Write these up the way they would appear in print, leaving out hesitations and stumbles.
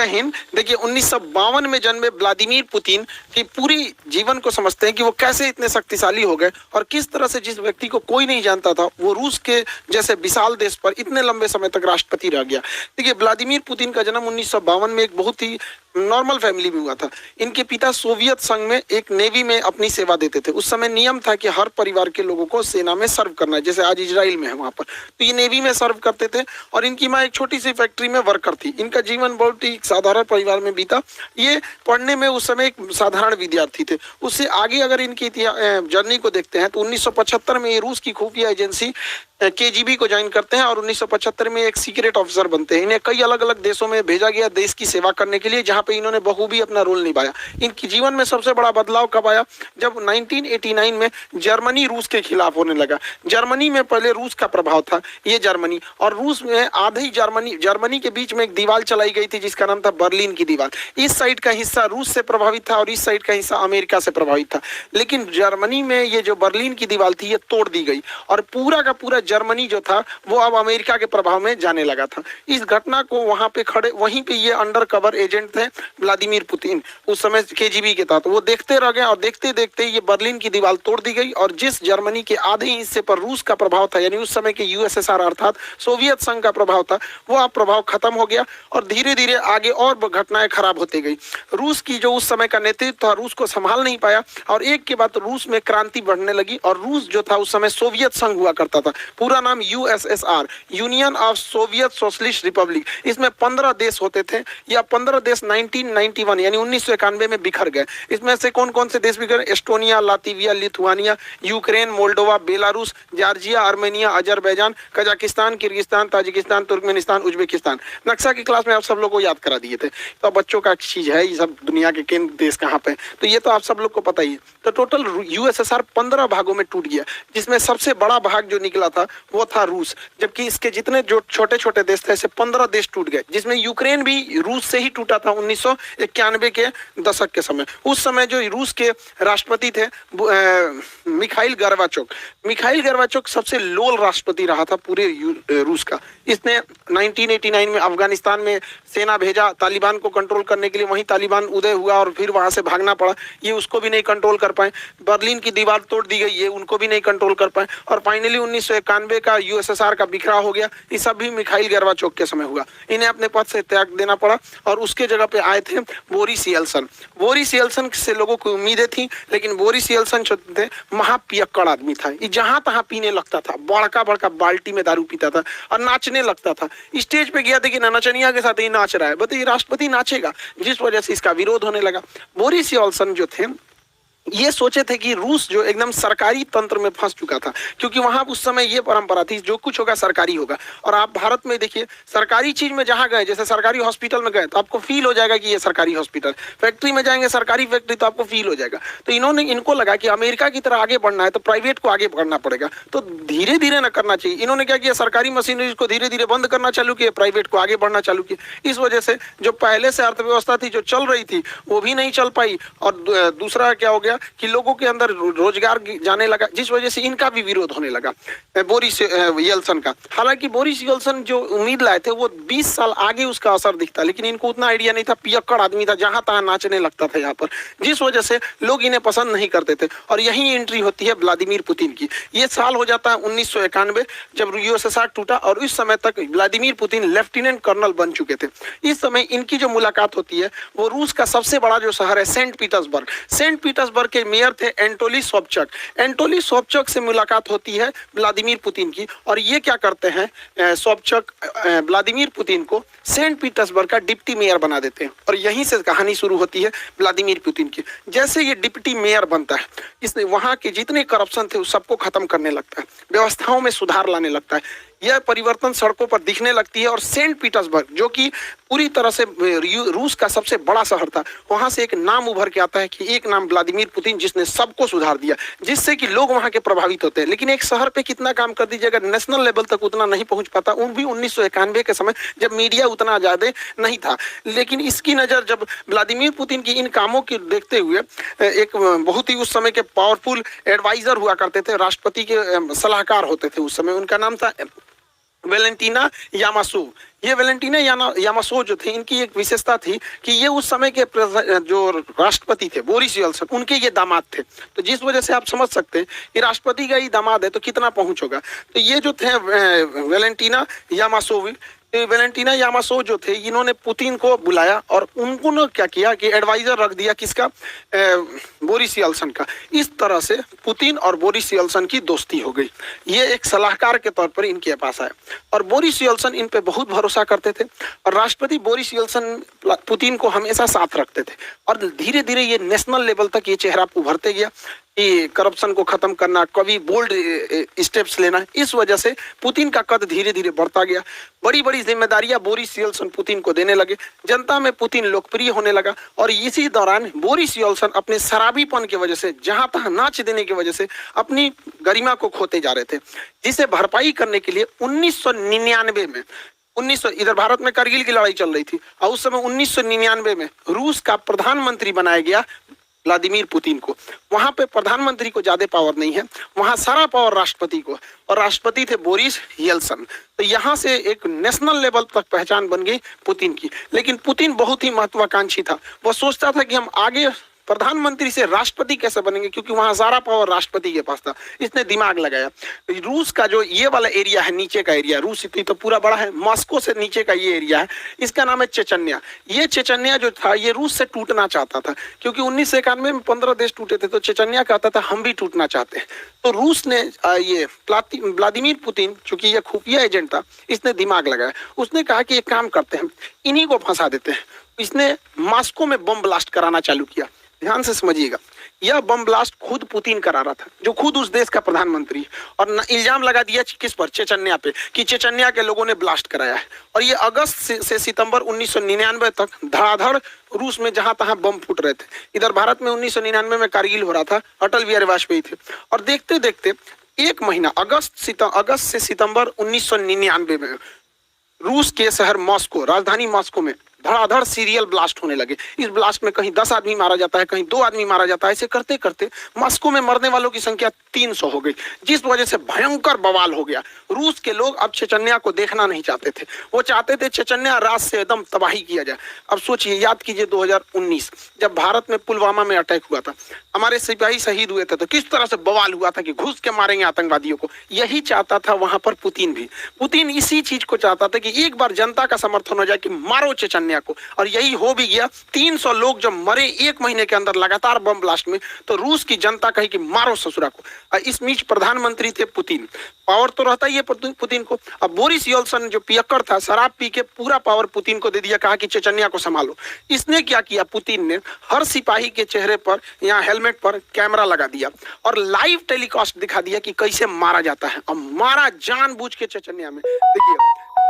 जय हिंद। देखिए 1952 में जन्मे व्लादिमीर पुतिन की पूरी जीवन को समझते हैं कि वो कैसे इतने शक्तिशाली हो गए और किस तरह से जिस व्यक्ति को कोई नहीं जानता था वो रूस के जैसे विशाल देश पर इतने लंबे समय तक राष्ट्रपति रह गया। देखिए व्लादिमीर पुतिन का जन्म 1952 में एक बहुत ही नॉर्मल फैमिली में हुआ था। इनके पिता सोवियत संघ में एक नेवी में अपनी सेवा देते थे। उस समय नियम था कि हर परिवार के लोगों को सेना में सर्व करना है, जैसे आज इजराइल में है वहां पर, तो ये नेवी में सर्व करते थे और इनकी माँ एक छोटी सी फैक्ट्री में वर्कर थी। इनका जीवन बहुत ही साधारण परिवार में बीता। ये पढ़ने में उस समय एक साधारण विद्यार्थी थे। उससे आगे अगर इनकी जर्नी को देखते हैं तो 1975 में ये रूस की खुफिया एजेंसी केजीबी को ज्वाइन करते हैं और 1975 में एक सीक्रेट ऑफिसर बनते हैं। इन्हें कई अलग अलग देशों में भेजा गया देश की सेवा करने के लिए, जहां पे इन्होंने बखूबी अपना रोल निभाया। इनके जीवन में सबसे बड़ा बदलाव कब आया? जब 1989 में जर्मनी रूस के खिलाफ होने लगा। जर्मनी में पहले रूस का प्रभाव था, ये जर्मनी और रूस में आधी जर्मनी के बीच में एक दीवार चलाई गई थी जिसका नाम था बर्लिन की दीवार। इस साइड का हिस्सा रूस से प्रभावित था और इस साइड का हिस्सा अमेरिका से प्रभावित था। लेकिन जर्मनी में ये जो बर्लिन की दीवार थी ये तोड़ दी गई और पूरा का पूरा जर्मनी जो था वो अब अमेरिका के प्रभाव में जाने लगा था। इस घटना को वहां पे खड़े वहीं पे ये अंडर कवर एजेंट थे व्लादिमीर पुतिन, उस समय केजीबी के तहत, वो देखते रह गए और देखते देखते ये बर्लिन की दीवार तोड़ दी गई और जिस जर्मनी के आधे हिस्से पर रूस का प्रभाव था, यानी उस समय के यूएसएसआर अर्थात सोवियत संघ का प्रभाव था, वो अब प्रभाव खत्म हो गया और धीरे धीरे आगे और घटनाएं खराब होती गई। रूस की जो उस समय का नेतृत्व था रूस को संभाल नहीं पाया और एक के बाद रूस में क्रांति बढ़ने लगी और रूस जो था उस समय सोवियत संघ हुआ करता था, पूरा नाम USSR, union of Soviet socialist Republic. इसमें 15 देश होते थे या 15 देश 1991 यानी 1991 में बिखर गए। इसमें से कौन कौन से देश बिखर? Estonia, Latvia, Lithuania, Ukraine, Moldova, Belarus, Georgia, Armenia, Azerbaijan, Kazakhstan, Kyrgyzstan, Tajikistan, Turkmenistan, Uzbekistan. नक्शा की क्लास में आप सब लोग को याद करा दिए थे, तो बच्चों का चीज है ये सब, दुनिया के केंद्र देश कहाँ पे, तो ये तो आप सब लोग को पता ही है। तो टोटल यूएसएसआर 15 भागों में टूट गया, जिसमें सबसे बड़ा भाग जो निकला था वो था रूस, जबकि इसके जितने जो छोटे छोटे देश थे ऐसे 15 देश टूट गए, जिसमें यूक्रेन भी रूस से ही टूटा था 1991 के दशक के समय। उस समय जो रूस के राष्ट्रपति थे मिखाइल गर्बाचोव सबसे लोल राष्ट्रपति रहा था पूरे रूस का। इसने 1989 में अफगानिस्तान में सेना भेजा तालिबान को कंट्रोल करने के लिए, वहीं तालिबान उदय हुआ और फिर वहां से भागना पड़ा, ये उसको भी नहीं कंट्रोल कर पाए। बर्लिन की दीवार तोड़ दी गई, ये उनको भी नहीं कंट्रोल कर पाए और फाइनली 1991 का यूएसएसआर का बिखराव हो गया। ये सब भी मिखाइल गर्बाचोव के समय हुआ। इन्हें अपने पद से त्याग देना पड़ा और उसके जगह पे आए थे बोरिस येल्सन। बोरिस येल्सन से लोगों को उम्मीदें थी, लेकिन बोरिस येल्सन जो थे महापियक्कड़ आदमी था। ये जहां तहां पीने लगता था, बड़का बड़का बाल्टी में दारू पीता था और नाचने लगता था। स्टेज पे गया देखिए नचनिया के साथ ही नाच रहा है, बताइए राष्ट्रपति नाचेगा, जिस वजह से इसका विरोध होने लगा। बोरिस येल्सन जो थे ये सोचे थे कि रूस जो एकदम सरकारी तंत्र में फंस चुका था, क्योंकि वहां उस समय ये परंपरा थी जो कुछ होगा सरकारी होगा। और आप भारत में देखिए सरकारी चीज में जहां गए, जैसे सरकारी हॉस्पिटल में गए तो आपको फील हो जाएगा कि ये सरकारी हॉस्पिटल, फैक्ट्री में जाएंगे सरकारी फैक्ट्री तो आपको फील हो जाएगा। तो इनको लगा कि अमेरिका की तरह आगे बढ़ना है तो प्राइवेट को आगे बढ़ना पड़ेगा, तो धीरे धीरे न करना चाहिए। इन्होंने क्या किया, सरकारी मशीनरी को धीरे धीरे बंद करना चालू किया, प्राइवेट को आगे बढ़ना चालू किया। इस वजह से जो पहले से अर्थव्यवस्था थी जो चल रही थी वो भी नहीं चल पाई और दूसरा क्या हो गया कि लोगों के अंदर रोजगार जाने लगा, जिस वजह से इनका भी विरोध होने लगा बोरिस येल्सन का। हालांकि बोरिस येल्सन जो उम्मीद लाए थे वो 20 साल आगे उसका असर दिखता, लेकिन इनको उतना आइडिया नहीं था, पियक्कड़ आदमी था, जहां तहां नाचने लगता था यहाँ पर, जिस वजह से लोग इन्हें पसंद नहीं करते थे। और यही एंट्री होती है व्लादिमीर पुतिन की। ये साल हो जाता है 1991 जब यूएसएसआर टूटा और इस समय तक व्लादिमीर पुतिन लेफ्टिनेंट कर्नल बन चुके थे। इस समय इनकी जो मुलाकात होती है वो रूस का सबसे बड़ा जो शहर है सेंट पीटर्सबर्ग के मेयर थे एंटोली सोबचक से मुलाकात होती है व्लादिमीर पुतिन की। और ये क्या करते हैं, सोबचक व्लादिमीर पुतिन को सेंट पीटर्सबर्ग का डिप्टी मेयर बना देते हैं और यहीं से कहानी शुरू होती है व्लादिमीर पुतिन की। जैसे ये डिप्टी मेयर बनता है, इसने वहां के जितने करप्शन थे उस सबको खत्म करने लगता है, व्यवस्थाओं में सुधार लाने लगता है। यह परिवर्तन सड़कों पर दिखने लगती है और सेंट पीटर्सबर्ग जो कि पूरी तरह से रूस का सबसे बड़ा शहर था, वहां से एक नाम उभर के आता है कि एक नाम व्लादिमीर पुतिन, जिसने सबको सुधार दिया, जिससे कि लोग वहां के प्रभावित होते हैं। लेकिन एक शहर पे कितना काम कर दीजिएगा, नेशनल लेवल तक उतना नहीं पहुंच पाता, उन भी 1991 के समय जब मीडिया उतना ज्यादा नहीं था। लेकिन इसकी नजर जब व्लादिमीर पुतिन की इन कामों की देखते हुए एक बहुत ही उस समय के पावरफुल एडवाइजर हुआ करते थे, राष्ट्रपति के सलाहकार होते थे उस समय, उनका नाम था वेलेंटीना यामासोव। ये वेलेंटीना यामासोव जो थे, इनकी एक विशेषता थी कि ये उस समय के जो राष्ट्रपति थे बोरिस येल्सन, उनके ये दामाद थे। तो जिस वजह से आप समझ सकते हैं कि राष्ट्रपति का ही दामाद है तो कितना पहुंच होगा। तो ये जो थे वेलेंटीना यामासोव, वेलेंटीना यामासोव जो थे, इन्होंने पुतिन को बुलाया और उन्होंने क्या किया कि एडवाइजर रख दिया किसका, बोरिस येल्सन का। इस तरह से पुतिन और बोरिस येल्सन की दोस्ती हो गई। ये एक सलाहकार के तौर पर इनके पास आए और बोरिस येल्सन इन पे बहुत भरोसा करते थे और राष्ट्रपति बोरिस येल्सन पुतिन को हमेशा साथ रखते थे। और धीरे धीरे ये नेशनल लेवल तक ये चेहरा उभरते गया कि करप्शन को खत्म करना, कभी बोल्ड स्टेप्स लेना। इस वजह से पुतिन का कद धीरे धीरे बढ़ता गया। बड़ी बड़ी जिम्मेदारियां बोरिस येल्सन पुतिन को देने लगे। जनता में पुतिन लोकप्रिय होने लगा और इसी दौरान बोरिस येल्सन अपने शराबीपन की वजह से, जहां तहां नाच देने की वजह से अपनी गरिमा को खोते जा रहे थे, जिसे भरपाई करने के लिए 1999 में 1900 इधर भारत में कारगिल की लड़ाई चल रही थी और उस समय 1999 में रूस का प्रधानमंत्री बनाया गया व्लादिमीर पुतिन को। वहां पे प्रधानमंत्री को ज्यादा पावर नहीं है, वहां सारा पावर राष्ट्रपति को, और राष्ट्रपति थे बोरिस येल्सन। तो यहाँ से एक नेशनल लेवल तक पहचान बन गई पुतिन की। लेकिन पुतिन बहुत ही महत्वाकांक्षी था। वह सोचता था कि हम आगे प्रधानमंत्री से राष्ट्रपति कैसे बनेंगे, क्योंकि वहां सारा पावर राष्ट्रपति के पास था। इसने दिमाग लगाया। रूस का जो ये वाला एरिया है, नीचे का एरिया, रूस इतनी तो पूरा बड़ा है, मॉस्को से नीचे का ये एरिया है, इसका नाम है चेचन्या। ये चेचन्या जो था ये रूस से टूटना चाहता था, क्योंकि 1991 में 15 देश टूटे थे, तो चेचन्या कहता था हम भी टूटना चाहते हैं। तो रूस ने ये व्लादिमीर पुतिन, चूंकि ये खुफिया एजेंट था, इसने दिमाग लगाया। उसने कहा कि एक काम करते हैं, इन्हीं को फंसा देते हैं। इसने मॉस्को में बम ब्लास्ट कराना चालू किया। ध्यान से समझिएगा, यह बम ब्लास्ट खुद पुतिन करा रहा था, जो खुद उस देश का प्रधानमंत्री, और इल्जाम लगा दिया किस पर, चेचन्या पे, कि चेचन्या के लोगों ने ब्लास्ट कराया है। और ये अगस्त से सितंबर 1999 तक धड़ाधड़ रूस में जहां तहां बम फूट रहे थे। इधर भारत में 1999 में कारगिल हो रहा था, अटल बिहारी वाजपेयी थे, और देखते देखते एक महीना अगस्त से सितंबर 1999 में रूस के शहर मॉस्को, राजधानी मॉस्को में धड़ाधड़ सीरियल ब्लास्ट होने लगे। इस ब्लास्ट में कहीं 10 आदमी मारा जाता है, कहीं 2 आदमी मारा जाता है। ऐसे करते करते मॉस्को में मरने वालों की संख्या 300 हो गई, जिस वजह से भयंकर बवाल हो गया। रूस के लोग अब चेचन्या को देखना नहीं चाहते थे, वो चाहते थे चेचन्या रात से एकदम तबाही किया जाए। अब सोचिए, याद कीजिए 2019 जब भारत में पुलवामा में अटैक हुआ था, हमारे सिपाही शहीद हुए थे, तो किस तरह से बवाल हुआ था कि घुस के मारेंगे आतंकवादियों को। यही चाहता था वहां पर पुतिन भी। पुतिन इसी चीज को चाहता था कि एक बार जनता का समर्थन हो जाए कि मारो चेचन्या को, और यही हो भी गया। 300 लोग जब मरे 1 महीने के अंदर लगातार बम ब्लास्ट में, तो रूस की जनता कही कि मारो ससुरा को। इस बीच प्रधानमंत्री थे पुतिन, पावर तो रहता ही है पुतिन को। अब बोरिस येल्सन जो पियक्कर था, शराब पी के पूरा पावर पुतिन को दे दिया, कहा कि चेचन्या को संभालो। इसने क्या किया, पुतिन ने हर सिपाही के चेहरे पर, यहाँ हेलमेट पर कैमरा लगा दिया और लाइव टेलीकास्ट दिखा दिया कि कैसे मारा जाता है। अब मारा जानबूझ के चेचन्या में। देखिए,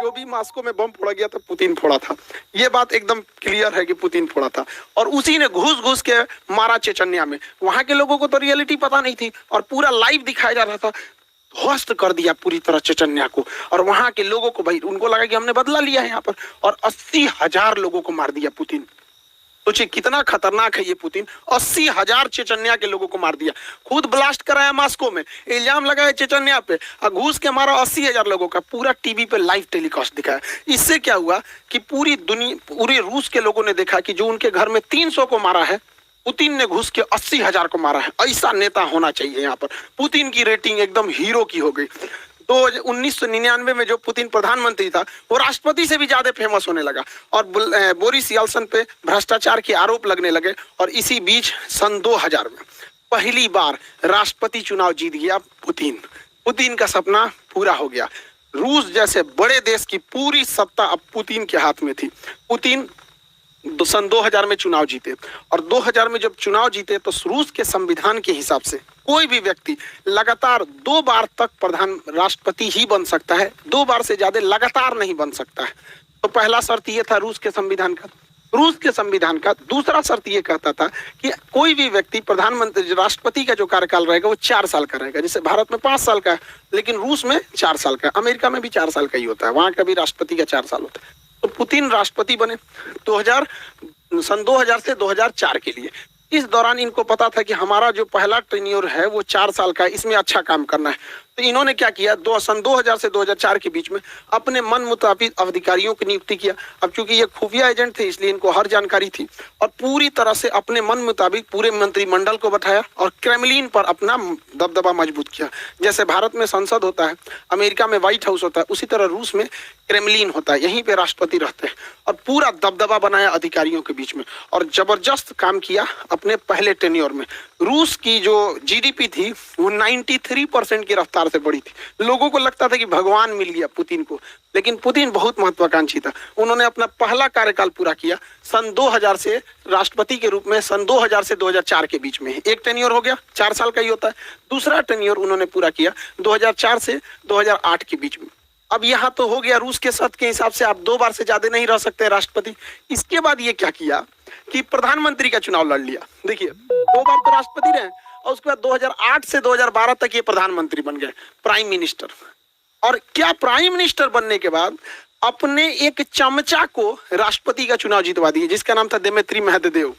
जो भी मॉस्को में बम फोड़ा गया था, पुतिन फोड़ा था। ये बात एकदम क्लियर है कि पुतिन फोड़ा था, और उसी ने घुस घुस के मारा चेचन्या में। वहां के लोगों को तो रियलिटी पता नहीं थी और पूरा लाइव दिखाया जा रहा था। ध्वस्त कर दिया पूरी तरह चेचन्या को, और वहां के लोगों को, भाई उनको लगा कि हमने बदला लिया है यहाँ पर, और 80,000 लोगों को मार दिया पुतिन। सोचिए कितना खतरनाक है ये पुतिन। 80,000 चेचन्या के लोगों को मार दिया, खुद ब्लास्ट कराया मॉस्को में, इल्जाम लगाया चेचन्या पे, और घूस के मारा 80,000 लोगों का। पूरा टीवी पे लाइव टेलीकास्ट दिखाया। इससे क्या हुआ कि पूरी दुनिया, पूरे रूस के लोगों ने देखा कि जो उनके घर में 300 को मारा है, पुतिन ने घुस के 80,000 को मारा है। ऐसा नेता होना चाहिए यहाँ पर। पुतिन की रेटिंग एकदम हीरो की हो गई। तो 1999 में जो पुतिन प्रधानमंत्री था, वो राष्ट्रपति से भी ज्यादा फेमस होने लगा, और बोरिस येल्सन पे भ्रष्टाचार के आरोप लगने लगे। और इसी बीच सन 2000 में पहली बार राष्ट्रपति चुनाव जीत गया पुतिन। पुतिन का सपना पूरा हो गया। रूस जैसे बड़े देश की पूरी सत्ता अब पुतिन के हाथ में थी। पुतिन सन 2000 में चुनाव जीते, और 2000 में जब चुनाव जीते तो रूस के संविधान के हिसाब से कोई भी व्यक्ति लगातार 2 बार तक प्रधान राष्ट्रपति ही बन सकता है, 2 बार से ज्यादा लगातार नहीं बन सकता है। तो पहला शर्त ये था रूस के संविधान का। दूसरा शर्त ये कहता था कि कोई भी व्यक्ति प्रधानमंत्री, राष्ट्रपति का जो कार्यकाल रहेगा वो 4 साल का रहेगा। जैसे भारत में 5 साल का है, लेकिन रूस में 4 साल का, अमेरिका में भी 4 साल का ही होता है, वहां का भी राष्ट्रपति का 4 साल होता है। तो पुतिन राष्ट्रपति बने सन 2000 से 2004 के लिए। इस दौरान इनको पता था कि हमारा जो पहला टेन्योर है वो 4 साल का है, इसमें अच्छा काम करना है। तो इन्होंने क्या किया, सन 2000 से 2004 के बीच में अपने मन मुताबिक अधिकारियों की नियुक्ति किया। अब चूंकि ये खुफिया एजेंट थे इसलिए इनको हर जानकारी थी, और पूरी तरह से अपने मन मुताबिक पूरे मंत्रिमंडल को बैठाया और क्रेमलिन पर अपना दबदबा मजबूत किया। जैसे भारत में संसद होता है, अमेरिका में व्हाइट हाउस होता है, उसी तरह रूस में क्रेमलिन होता है, यहीं पे राष्ट्रपति रहते हैं, और पूरा दबदबा बनाया अधिकारियों के बीच में और जबरदस्त काम किया अपने पहले टेन्योर में। रूस की जो जीडीपी थी वो 93% की रफ्तार से बढ़ी थी। लोगों को लगता था कि भगवान मिल गया पुतिन को, लेकिन पुतिन बहुत महत्वाकांक्षी था। उन्होंने अपना पहला कार्यकाल पूरा किया सन 2000 से राष्ट्रपति के रूप में, सन 2000 से 2004 के बीच में। एक टेन्योर हो गया, 4 साल का ही होता है। दूसरा टेन्योर उन्होंने पूरा किया 2004 से 2008 के बीच में। अब यहाँ तो हो गया रूस के सत्य के हिसाब से आप 2 बार से ज्यादा नहीं रह सकते राष्ट्रपति। इसके बाद ये क्या किया कि प्रधानमंत्री का चुनाव लड़ लिया। देखिए 2 बार तो राष्ट्रपति रहे और उसके बाद 2008 से 2012 तक ये प्रधानमंत्री बन गए, प्राइम मिनिस्टर। और क्या प्राइम मिनिस्टर बनने के बाद अपने एक चमचा को राष्ट्रपति का चुनाव जितवा दिए, जिसका नाम था देमेत्री मेहदेव।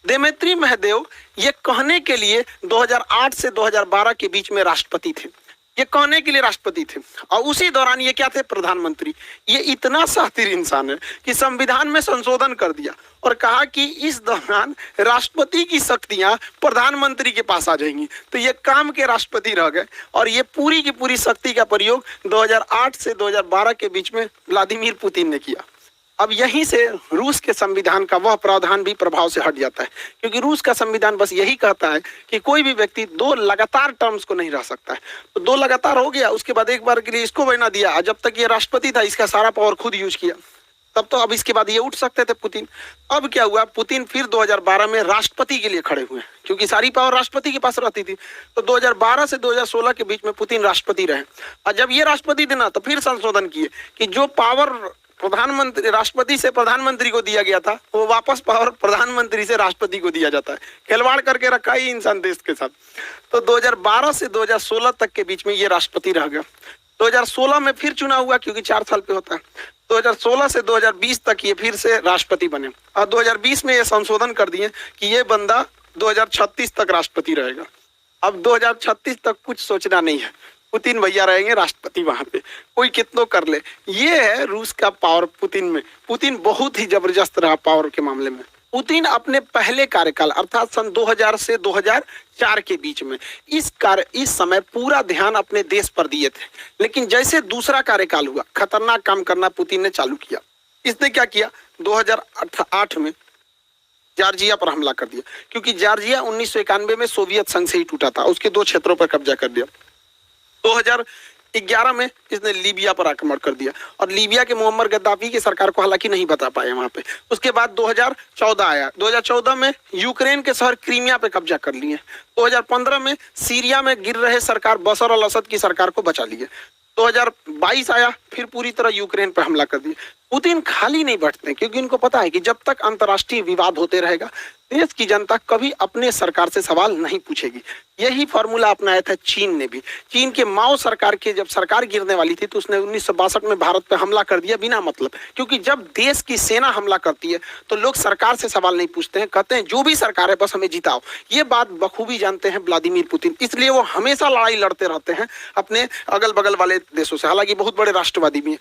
देमेत्री मेहदेव ये कहने के लिए 2008 से 2012 के बीच में राष्ट्रपति थे, ये कहने के लिए राष्ट्रपति थे, और उसी दौरान ये क्या थे, प्रधानमंत्री। ये इतना शातिर इंसान है कि संविधान में संशोधन कर दिया और कहा कि इस दौरान राष्ट्रपति की शक्तियां प्रधानमंत्री के पास आ जाएंगी। तो ये काम के राष्ट्रपति रह गए और ये पूरी की पूरी शक्ति का प्रयोग 2008 से 2012 के बीच में व्लादिमीर पुतिन ने किया। अब यहीं से रूस के संविधान का वह प्रावधान भी प्रभाव से हट जाता है, क्योंकि रूस का संविधान बस यही कहता है कि कोई भी व्यक्ति 2 लगातार टर्म्स को नहीं रह सकता है। तो 2 लगातार हो गया, उसके बाद एक बार के लिए इसको बना दिया। जब तक ये राष्ट्रपति था इसका सारा पावर खुद यूज किया, तब तो अब इसके बाद ये उठ सकते थे पुतिन। अब क्या हुआ, पुतिन फिर 2012 में राष्ट्रपति के लिए खड़े हुए, क्योंकि सारी पावर राष्ट्रपति के पास रहती थी। तो 2012 से 2016 के बीच में पुतिन राष्ट्रपति रहे, और जब ये राष्ट्रपति थे ना तो फिर संशोधन किए कि जो पावर प्रधानमंत्री राष्ट्रपति से प्रधानमंत्री को दिया गया था वो वापस पावर प्रधानमंत्री से राष्ट्रपति को दिया जाता है। खिलवाड़ करके रखा ही इंसान देश के साथ। तो 2012 से 2016 तक के बीच में ये राष्ट्रपति रह गया। 2016 में फिर चुनाव हुआ, क्योंकि 4 साल पे होता है। 2016 से 2020 तक ये फिर से राष्ट्रपति बने, और 2020 में ये संशोधन कर दिए कि ये बंदा 2036 तक राष्ट्रपति रहेगा। अब 2036 तक कुछ सोचना नहीं है, पुतिन भैया रहेंगे राष्ट्रपति वहां पे, कोई कितनों कर ले। ये है रूस का पावर पुतिन में। पुतिन बहुत ही जबरदस्त रहा पावर के मामले में। पुतिन अपने पहले कार्यकाल अर्थात सन 2000 से 2004 के बीच में इस समय पूरा ध्यान अपने देश पर दिए थे, लेकिन जैसे दूसरा कार्यकाल हुआ खतरनाक काम करना पुतिन ने चालू किया। इसने क्या किया, 2008 में जॉर्जिया पर हमला कर दिया, क्योंकि जॉर्जिया 1991 में सोवियत संघ से ही टूटा था, उसके 2 क्षेत्रों पर कब्जा कर दिया। 2011 में इसने लीबिया पर आक्रमण कर दिया, और लीबिया के मुअम्मर गद्दाफी की सरकार को हालांकि नहीं बता पाए वहां पे। उसके बाद 2014 आया, 2014 में यूक्रेन के शहर क्रीमिया पे कब्जा कर लिए। 2015 में सीरिया में गिर रहे सरकार बशर अल असद की सरकार को बचा लिए। 2022 आया, फिर पूरी तरह यूक्रेन पर हमला कर दिया। पुतिन खाली नहीं बैठते, क्योंकि उनको पता है कि जब तक अंतर्राष्ट्रीय विवाद होते रहेगा देश की जनता कभी अपने सरकार से सवाल नहीं पूछेगी। यही फॉर्मूला अपनाया था चीन ने भी। चीन के माओ सरकार के जब सरकार गिरने वाली थी तो उसने 1962 में भारत पर हमला कर दिया बिना मतलब, क्योंकि जब देश की सेना हमला करती है तो लोग सरकार से सवाल नहीं पूछते हैं, कहते हैं जो भी सरकार है बस हमें जिताओ। ये बात बखूबी जानते हैं व्लादिमीर पुतिन, इसलिए वो हमेशा लड़ाई लड़ते रहते हैं अपने अगल बगल वाले देशों से। हालांकि बहुत बड़े राष्ट्रवादी भी हैं।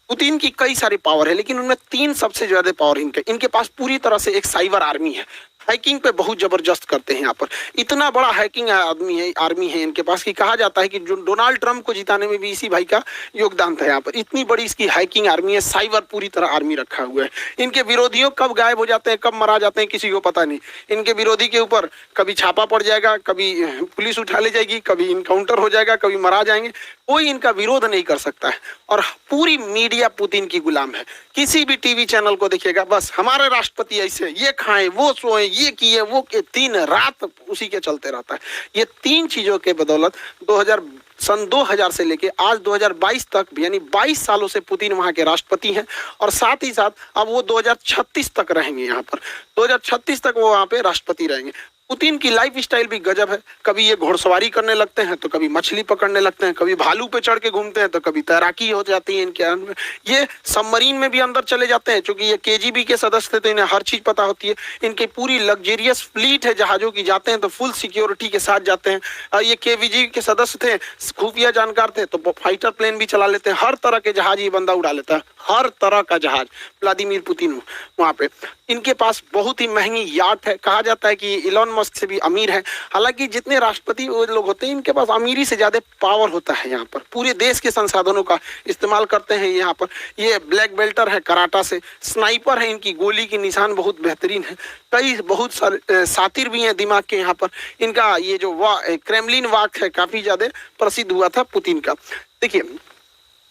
पुतिन की कई सारी पावर है, लेकिन उनमें 3 सबसे ज्यादा पावर इनके पास पूरी तरह से एक साइबर आर्मी है। हैकिंग पे बहुत जबरदस्त करते हैं यहाँ पर। इतना बड़ा हैकिंग आर्मी है इनके पास कि कहा जाता है कि जो डोनाल्ड ट्रंप को जिताने में भी इसी भाई का योगदान था यहाँ पर। इतनी बड़ी इसकी हैकिंग आर्मी है, साइबर पूरी तरह आर्मी रखा हुआ है। इनके विरोधियों कब गायब हो जाते हैं, कब मरा जाते हैं, किसी को पता नहीं। इनके विरोधी के ऊपर कभी छापा पड़ जाएगा, कभी पुलिस उठा ले जाएगी, कभी इनकाउंटर हो जाएगा, कभी मरा जाएंगे, कोई इनका विरोध नहीं कर सकता है। और पूरी मीडिया पुतिन की गुलाम है। किसी भी टीवी चैनल को देखिएगा, बस हमारे राष्ट्रपति ऐसे, ये खाएं, वो सोएं, ये किए, वो के, दिन रात उसी के चलते रहता है। ये 3 चीजों के बदौलत सन 2000 से लेके आज 2022 तक, यानी 22 सालों से पुतिन वहां के राष्ट्रपति हैं, और साथ ही साथ अब वो 2036 तक रहेंगे यहाँ पर। 2036 तक वो वहां पे राष्ट्रपति रहेंगे। पुतिन की लाइफ स्टाइल भी गजब है। कभी ये घुड़सवारी करने लगते हैं तो कभी मछली पकड़ने लगते हैं, कभी भालू पे चढ़ के घूमते हैं तो कभी तैराकी हो जाती है इनके अंदर। ये सबमरीन में भी अंदर चले जाते हैं, क्योंकि ये केजीबी के सदस्य थे तो इन्हें हर चीज पता होती है। इनकी पूरी लग्जेरियस फ्लीट है जहाजों की, जाते हैं तो फुल सिक्योरिटी के साथ जाते हैं। ये केवीजी के सदस्य थे, खुफिया जानकार थे, तो फाइटर प्लेन भी चला लेते हैं। हर तरह के जहाज ये बंदा उड़ा लेता है, हर तरह का जहाज व्लादिमीर पुतिन वहां पे। इनके पास बहुत ही महंगी याट है, कहा जाता है कि इलॉन मस्क से भी अमीर है। हालांकि जितने राष्ट्रपति वो लोग होते हैं इनके पास अमीरी से ज्यादा पावर होता है। यहाँ पर पूरे देश के संसाधनों का इस्तेमाल करते हैं। यहाँ पर ये ब्लैक बेल्टर है कराटा से, स्नाइपर है, इनकी गोली की निशान बहुत बेहतरीन है। कई बहुत सारे सातिर भी हैं दिमाग के यहाँ पर। इनका ये जो क्रेमलिन वाक है काफी ज्यादा प्रसिद्ध हुआ था पुतिन का। देखिए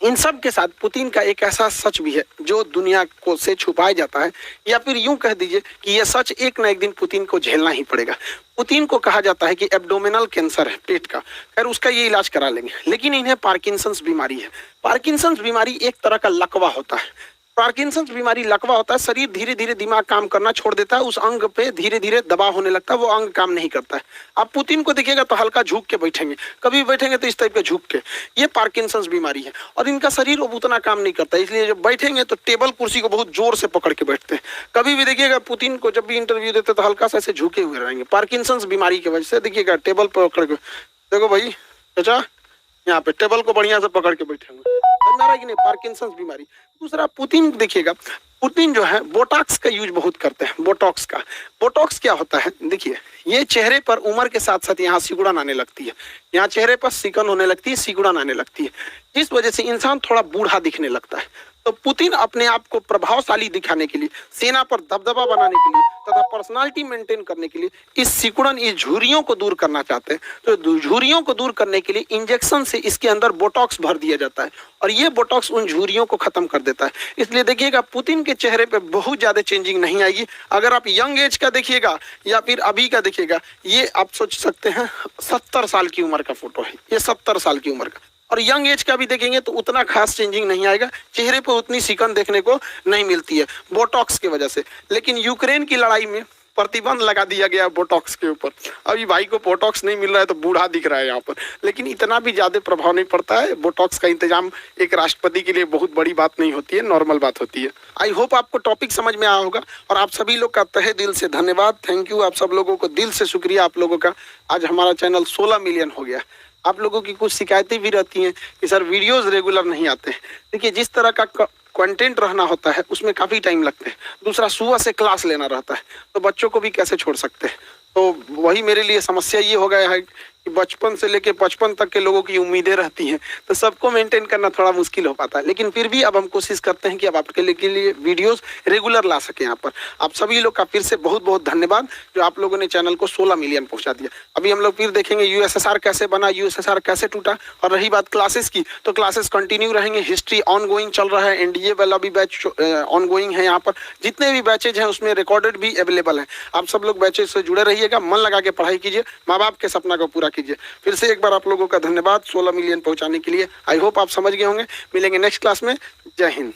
इन सब के साथ पुतिन का एक ऐसा सच भी है जो दुनिया को से छुपाया जाता है, या फिर यूं कह दीजिए कि यह सच एक ना एक दिन पुतिन को झेलना ही पड़ेगा। पुतिन को कहा जाता है कि एब्डोमिनल कैंसर है पेट का, खैर उसका ये इलाज करा लेंगे, लेकिन इन्हें पार्किंसंस बीमारी है। पार्किंसंस बीमारी एक तरह का लकवा होता है। पार्किंसंस बीमारी लकवा होता है, शरीर धीरे धीरे दिमाग काम करना छोड़ देता है, उस अंग पे धीरे धीरे दबाव होने लगता है, वो अंग काम नहीं करता है। आप पुतिन को देखिएगा तो हल्का झुक के बैठेंगे, कभी बैठेंगे तो इस टाइप के झुक के। ये पार्किंसंस बीमारी है और इनका शरीर अब उतना काम नहीं करता, इसलिए जब बैठेंगे तो टेबल कुर्सी को बहुत जोर से पकड़ के बैठते हैं। कभी भी देखिएगा पुतिन को जब भी इंटरव्यू देते तो हल्का सा ऐसे झुके हुए रहेंगे, पार्किंसंस बीमारी की वजह से। देखिएगा टेबल पकड़ के, देखो भाई चाचा यहाँ पे टेबल को बढ़िया से पकड़ के बैठेंगे, पार्किंसंस बीमारी। दूसरा पुतिन देखिएगा, पुतिन जो है बोटॉक्स का यूज बहुत करते हैं। बोटॉक्स का, बोटॉक्स क्या होता है देखिए, ये चेहरे पर उम्र के साथ साथ यहाँ सिकुड़न आने लगती है, यहाँ चेहरे पर सिकन होने लगती है, सिकुड़न आने लगती है, जिस वजह से इंसान थोड़ा बूढ़ा दिखने लगता है। तो पुतिन अपने आप को प्रभावशाली दिखाने के लिए, सेना पर दबदबा बनाने के लिए तथा पर्सनालिटी मेंटेन करने के लिए इस सिकुड़न, इस झुर्रियों को दूर करना चाहते हैं। तो झुर्रियों को दूर करने के लिए इंजेक्शन से इसके अंदर बोटॉक्स भर दिया जाता है और ये बोटॉक्स उन झुर्रियों को खत्म कर देता है। इसलिए देखिएगा पुतिन के चेहरे पे बहुत ज्यादा चेंजिंग नहीं आएगी। अगर आप यंग एज का देखिएगा या फिर अभी का देखिएगा, ये आप सोच सकते हैं 70 साल की उम्र का फोटो है, ये 70 साल की उम्र का। और यंग एज का भी देखेंगे तो उतना खास चेंजिंग नहीं आएगा, चेहरे पर उतनी सिकन देखने को नहीं मिलती है बोटॉक्स की वजह से। लेकिन यूक्रेन की लड़ाई में प्रतिबंध लगा दिया गया बोटॉक्स के ऊपर। अभी भाई को बोटॉक्स नहीं मिल रहा है तो बूढ़ा दिख रहा है यहाँ पर, लेकिन इतना भी ज्यादा प्रभाव नहीं पड़ता है। बोटॉक्स का इंतजाम एक राष्ट्रपति के लिए बहुत बड़ी बात नहीं होती है, नॉर्मल बात होती है। आई होप आपको टॉपिक समझ में आया होगा और आप सभी लोग का तहे दिल से धन्यवाद, थैंक यू। आप सब लोगों को दिल से शुक्रिया, आप लोगों का। आज हमारा चैनल 16 मिलियन हो गया। आप लोगों की कुछ शिकायतें भी रहती हैं कि सर वीडियोस रेगुलर नहीं आते। देखिए जिस तरह का कंटेंट रहना होता है उसमें काफ़ी टाइम लगता है। दूसरा सुबह से क्लास लेना रहता है, तो बच्चों को भी कैसे छोड़ सकते हैं। तो वही मेरे लिए समस्या ये हो गया है कि बचपन से लेके 55 तक के लोगों की उम्मीदें रहती हैं, तो सबको मेंटेन करना थोड़ा मुश्किल हो पाता है। लेकिन फिर भी अब हम कोशिश करते हैं कि अब आपके लिए वीडियोस रेगुलर ला सके यहाँ पर। आप सभी लोग का फिर से बहुत बहुत धन्यवाद जो आप लोगों ने चैनल को 16 मिलियन पहुंचा दिया। अभी हम लोग फिर देखेंगे यूएसएसआर कैसे बना, यूएसएसआर कैसे टूटा। और रही बात क्लासेस की, तो क्लासेस कंटिन्यू रहेंगे। हिस्ट्री ऑन गोइंग चल रहा है, एनडीए वाला भी बैच ऑन गोइंग है। यहाँ पर जितने भी बैचेज हैं उसमें रिकॉर्डेड भी अवेलेबल है। आप सब लोग बैचेज से जुड़े रहिएगा, मन लगा के पढ़ाई कीजिए, माँ बाप के सपना को पूरा कीजिए। फिर से एक बार आप लोगों का धन्यवाद 16 मिलियन पहुंचाने के लिए। आई होप आप समझ गए होंगे। मिलेंगे नेक्स्ट क्लास में। जय हिंद।